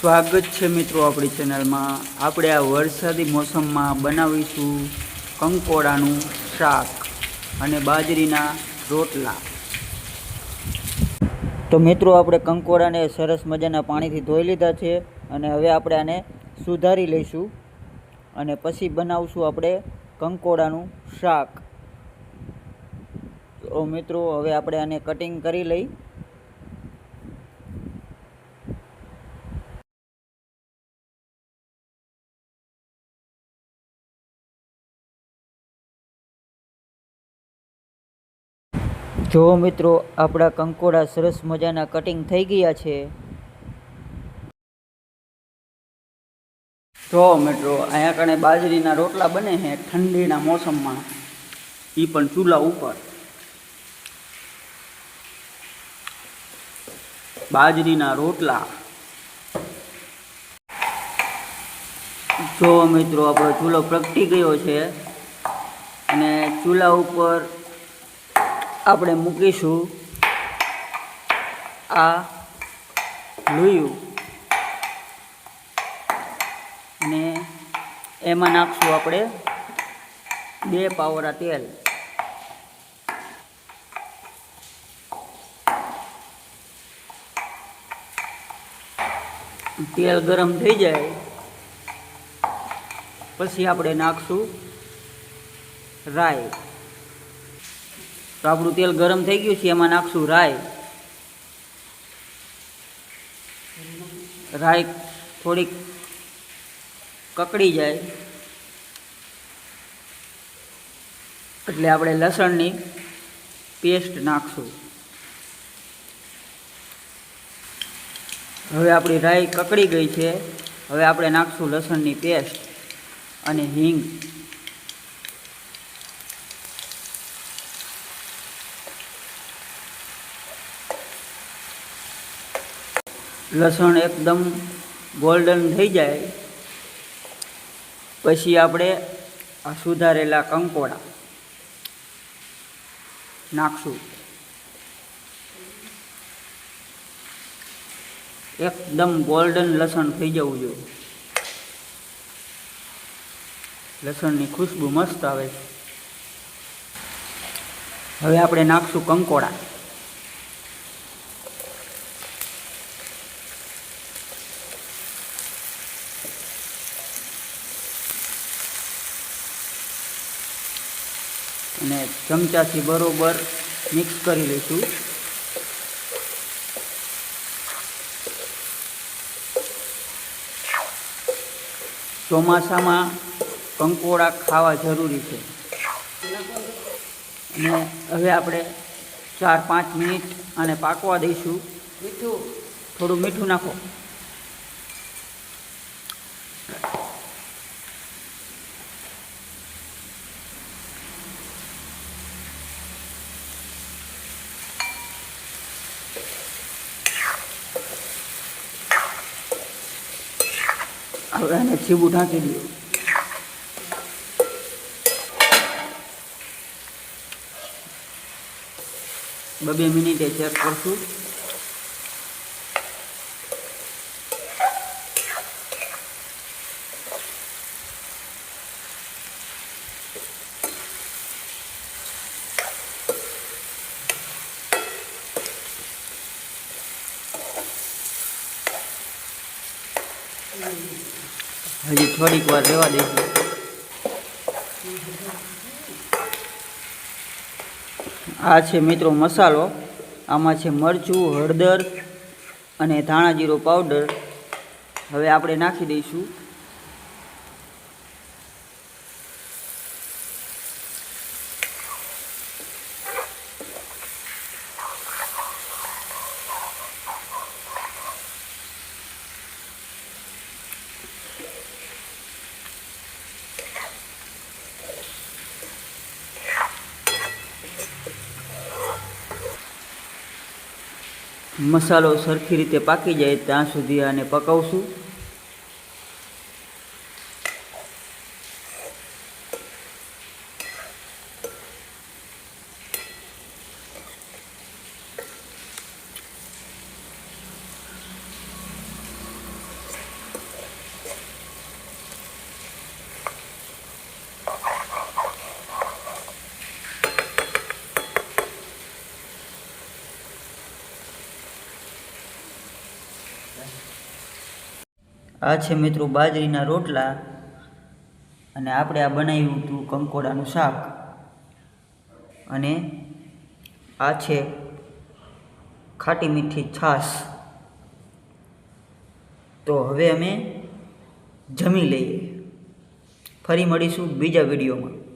સ્વાગત છે મિત્રો આપણી ચેનલમાં। આપણે આ વરસાદી મોસમમાં બનાવીશું કંકોડાનું શાક અને બાજરીના રોટલા। તો મિત્રો આપણે કંકોડાને સરસ મજાના પાણીથી ધોઈ લીધા છે અને હવે આપણે આને સુધારી લઈશું અને પછી બનાવશું આપણે કંકોડાનું શાક। તો મિત્રો હવે આપણે આને કટિંગ કરી લઈ। જો મિત્રો આપણા કંકોડા સરસ મજાના કટિંગ થઈ ગયા છે। જો મિત્રો અહીંયા કણે બાજરીના રોટલા બને છે ઠંડીના મોસમમાં, એ પણ ચૂલા ઉપર। બાજરીના રોટલા। જો મિત્રો આપણો ચૂલો પ્રગટી ગયો છે અને ચૂલા ઉપર આપણે મૂકીશું આ લોયું અને એમાં નાખશું આપણે 2 પાવડા તેલ। તેલ ગરમ થઈ જાય પછી આપણે નાખશું રાઈ। તો આપણું તેલ ગરમ થઈ ગયું છે, એમાં નાખશું રાઈ। રાઈ થોડીક કકડી જાય એટલે આપણે લસણની પેસ્ટ નાખશું। હવે આપણી રાઈ કકડી ગઈ છે, હવે આપણે નાખશું લસણની પેસ્ટ અને હિંગ। લસણ એકદમ ગોલ્ડન થઈ જાય પછી આપણે આ સુધારેલા કંકોડા નાખશું। એકદમ ગોલ્ડન લસણ થઈ જવું જોઈએ, લસણની ખુશ્બુ મસ્ત આવે છે। હવે આપણે નાખશું કંકોડા। અને ચમચાથી બરોબર મિક્સ કરી લઈશું। ચોમાસામાં કંકોડા ખાવા જરૂરી છે અને હવે આપણે 4-5 મિનિટ આને પાકવા દઈશું। થોડું મીઠું નાખો। હવે આને છીબું ઢાંકી દો। બે મિનિટે ચેક કરશું। હજી થોડીક વાર રહેવા દઈશું। આ છે મિત્રો મસાલો, આમાં છે મરચું, હળદર અને ધાણા જીરું પાવડર। હવે આપણે નાખી દઈશું મસાલો સરખી રીતે પાકી જાય ત્યાં સુધી આને પકાવશું। આ છે મિત્રો બાજરીના રોટલા અને આપણે આ બનાવ્યું હતું કંકોડાનું શાક અને આ છે ખાટી મીઠી છાશ. તો હવે અમે જમી લઈએ. ફરી મળીશું બીજા વિડીયોમાં.